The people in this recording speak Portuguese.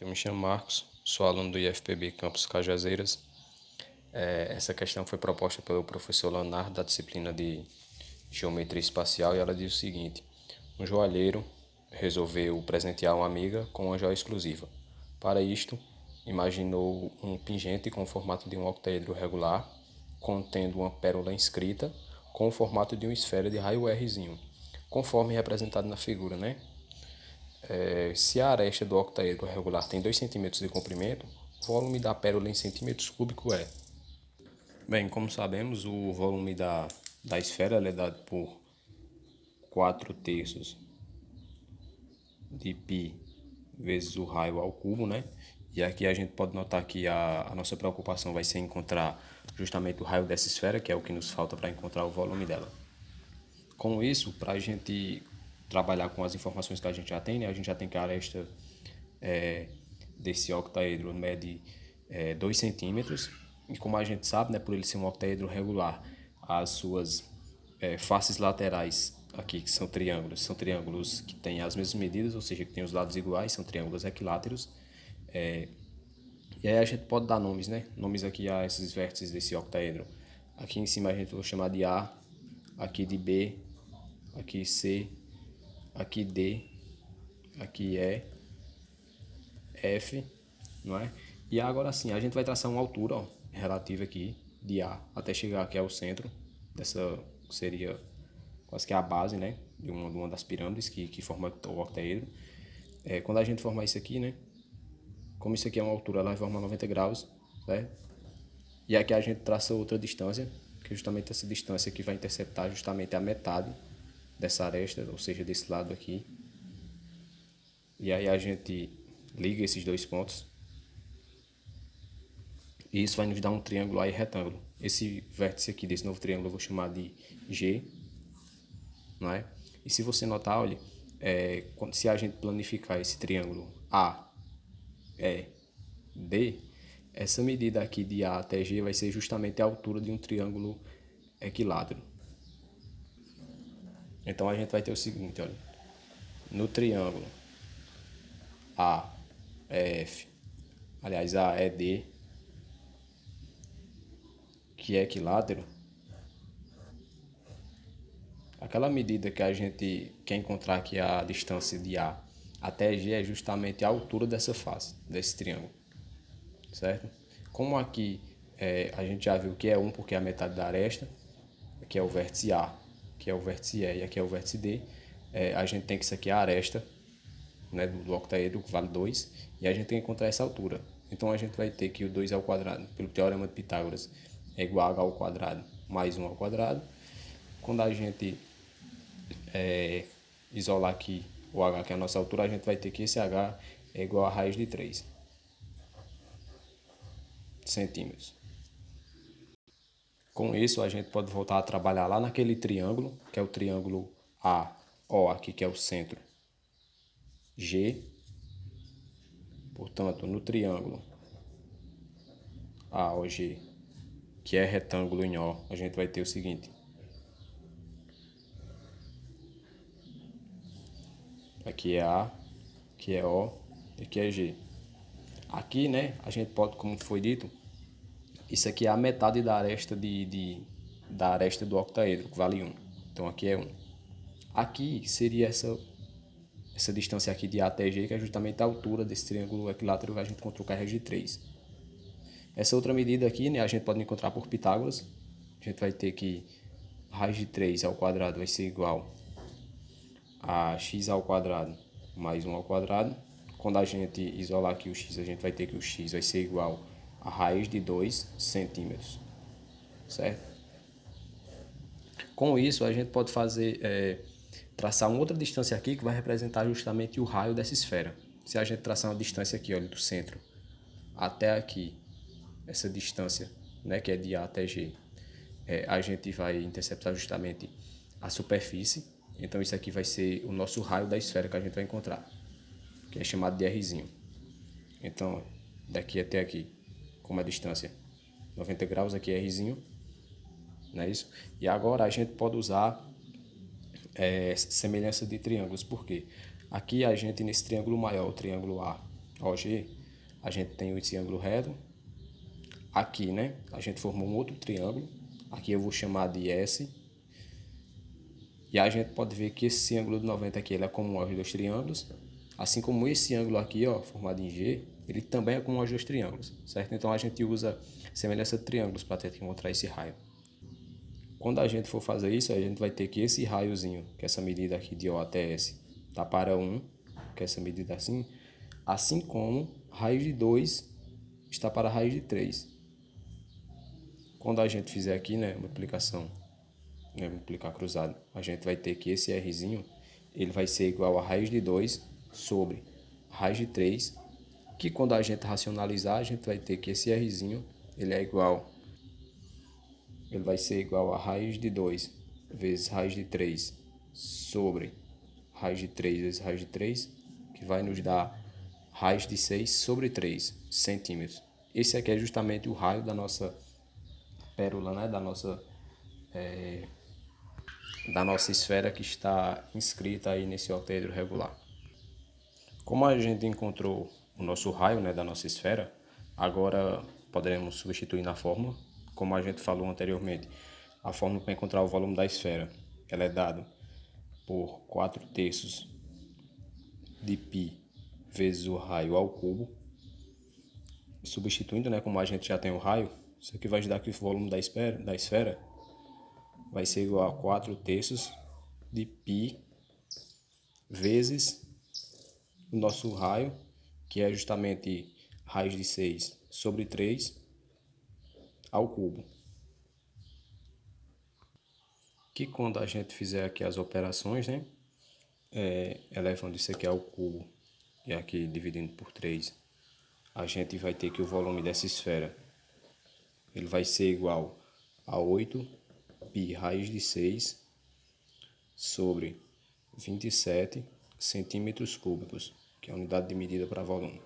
Eu me chamo Marcos, sou aluno do IFPB Campus Cajazeiras. Essa questão foi proposta pelo professor Leonardo da disciplina de Geometria Espacial e ela diz o seguinte: um joalheiro resolveu presentear uma amiga com uma joia exclusiva. Para isto, imaginou um pingente com o formato de um octaedro regular, contendo uma pérola inscrita com o formato de uma esfera de raio Rzinho, conforme representado na figura, né? Se a aresta do octaedro regular tem 2 centímetros de comprimento, o volume da pérola em centímetros cúbicos é. Bem, como sabemos, o volume da esfera é dado por 4 terços de π vezes o raio ao cubo, né? E aqui a gente pode notar que a nossa preocupação vai ser encontrar justamente o raio dessa esfera, que é o que nos falta para encontrar o volume dela. Com isso, para a gente trabalhar com as informações que a gente já tem, né? A gente já tem que a aresta desse octaedro mede 2 centímetros. E como a gente sabe, né, por ele ser um octaedro regular, as suas faces laterais aqui, que são triângulos que têm as mesmas medidas, ou seja, que têm os lados iguais, são triângulos equiláteros. E aí a gente pode dar nomes, né? Nomes aqui a esses vértices desse octaedro. Aqui em cima a gente vai chamar de A, aqui de B, aqui C, aqui D, aqui E, F, não é? E agora sim, a gente vai traçar uma altura, ó, relativa aqui, de A até chegar aqui ao centro, dessa seria quase que a base, né? De uma das pirâmides que forma o octaedro. Quando a gente formar isso aqui, né? Como isso aqui é uma altura, ela vai formar 90 graus, certo? E aqui a gente traça outra distância, que justamente essa distância aqui vai interceptar justamente a metade dessa aresta, ou seja, desse lado aqui. E aí a gente liga esses dois pontos. E isso vai nos dar um triângulo aí retângulo. Esse vértice aqui desse novo triângulo eu vou chamar de G, não é? E se você notar, olha, se a gente planificar esse triângulo A, E, D, essa medida aqui de A até G vai ser justamente a altura de um triângulo equilátero. Então a gente vai ter o seguinte, olha, no triângulo AEF, aliás, AED, que é equilátero, aquela medida que a gente quer encontrar aqui, a distância de A até G, é justamente a altura dessa face, desse triângulo, certo? Como aqui a gente já viu que é 1 porque é a metade da aresta, aqui é o vértice A, aqui é o vértice E e aqui é o vértice D, a gente tem que isso aqui é a aresta, né, do octaedro, que vale 2, e a gente tem que encontrar essa altura. Então a gente vai ter que o 2 ao quadrado, pelo teorema de Pitágoras, é igual a h ao quadrado mais 1 ao quadrado. Quando a gente isolar aqui o h, que é a nossa altura, a gente vai ter que esse h é igual a raiz de 3 centímetros. Com isso, a gente pode voltar a trabalhar lá naquele triângulo, que é o triângulo AO, aqui que é o centro, G. Portanto, no triângulo AOG, que é retângulo em O, a gente vai ter o seguinte. Aqui é A, aqui é O e aqui é G. Aqui, né, a gente pode, como foi dito, isso aqui é a metade da aresta, da aresta do octaedro, que vale 1. Então aqui é 1. Aqui seria essa distância aqui de A até G, que é justamente a altura desse triângulo equilátero que a gente encontrou com a raiz de 3. Essa outra medida aqui, né, a gente pode encontrar por Pitágoras. A gente vai ter que raiz de 3 ao quadrado vai ser igual a x ao quadrado mais 1 ao quadrado. Quando a gente isolar aqui o x, a gente vai ter que o x vai ser igual a raiz de 2 centímetros, certo? Com isso, a gente pode traçar uma outra distância aqui que vai representar justamente o raio dessa esfera. Se a gente traçar uma distância aqui, olha, do centro até aqui, essa distância, né, que é de A até G, a gente vai interceptar justamente a superfície. Então isso aqui vai ser o nosso raio da esfera que a gente vai encontrar, que é chamado de Rzinho. Então, daqui até aqui, como a distância 90 graus, aqui é Rzinho, não é isso? E agora a gente pode usar semelhança de triângulos, porque aqui a gente, nesse triângulo maior, o triângulo A, OG, a gente tem esse ângulo reto. Aqui, né, a gente formou um outro triângulo. Aqui eu vou chamar de S. E a gente pode ver que esse ângulo de 90 aqui ele é comum aos dois triângulos. Assim como esse ângulo aqui, ó, formado em G, ele também é comum aos dois triângulos, certo? Então a gente usa semelhança de triângulos para tentar encontrar esse raio. Quando a gente for fazer isso, a gente vai ter que esse raiozinho, que é essa medida aqui de O até S, tá para 1, que é essa medida assim como raiz de 2 está para raiz de 3. Quando a gente fizer aqui, né, multiplicação, né, multiplicar cruzado, a gente vai ter que esse Rzinho, ele vai ser igual a raiz de 2 sobre raiz de 3, que quando a gente racionalizar, a gente vai ter que esse Rzinho, ele vai ser igual a raiz de 2 vezes raiz de 3 sobre raiz de 3 vezes raiz de 3, que vai nos dar raiz de 6 sobre 3 centímetros. Esse aqui é justamente o raio da nossa pérola, né? Da nossa esfera que está inscrita aí nesse octaedro regular. Como a gente encontrou o nosso raio, né, da nossa esfera, agora poderemos substituir na fórmula. Como a gente falou anteriormente, a fórmula para encontrar o volume da esfera, ela é dada por 4/3 de π vezes o raio ao cubo. Substituindo, né, como a gente já tem o raio, isso aqui vai dar que o volume da esfera vai ser igual a 4/3 de π vezes o nosso raio, que é justamente raiz de 6 sobre 3 ao cubo. Que quando a gente fizer aqui as operações, né, elevando isso aqui ao cubo e aqui dividindo por 3, a gente vai ter que o volume dessa esfera ele vai ser igual a 8 π raiz de 6 sobre 27 centímetros cúbicos, que é a unidade de medida para volume.